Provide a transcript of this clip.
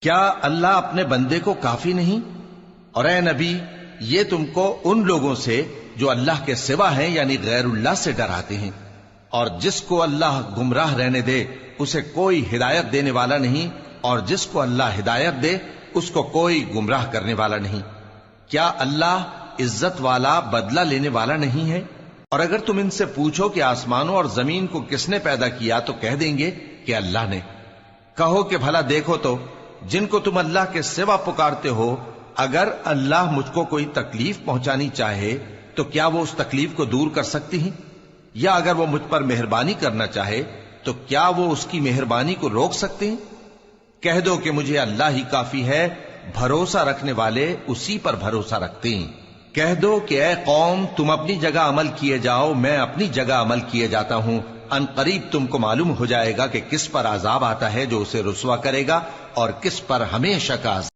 کیا اللہ اپنے بندے کو کافی نہیں؟ اور اے نبی، یہ تم کو ان لوگوں سے جو اللہ کے سوا ہیں یعنی غیر اللہ سے ڈراتے ہیں، اور جس کو اللہ گمراہ رہنے دے اسے کوئی ہدایت دینے والا نہیں، اور جس کو اللہ ہدایت دے اس کو کوئی گمراہ کرنے والا نہیں۔ کیا اللہ عزت والا بدلہ لینے والا نہیں ہے؟ اور اگر تم ان سے پوچھو کہ آسمانوں اور زمین کو کس نے پیدا کیا تو کہہ دیں گے کہ اللہ نے۔ کہو کہ بھلا دیکھو تو جن کو تم اللہ کے سوا پکارتے ہو، اگر اللہ مجھ کو کوئی تکلیف پہنچانی چاہے تو کیا وہ اس تکلیف کو دور کر سکتی ہیں؟ یا اگر وہ مجھ پر مہربانی کرنا چاہے تو کیا وہ اس کی مہربانی کو روک سکتے ہیں؟ کہہ دو کہ مجھے اللہ ہی کافی ہے، بھروسہ رکھنے والے اسی پر بھروسہ رکھتے ہیں۔ کہہ دو کہ اے قوم، تم اپنی جگہ عمل کیے جاؤ، میں اپنی جگہ عمل کیے جاتا ہوں، ان قریب تم کو معلوم ہو جائے گا کہ کس پر عذاب آتا ہے جو اسے رسوا کرے گا اور کس پر ہمیشہ کا عذاب۔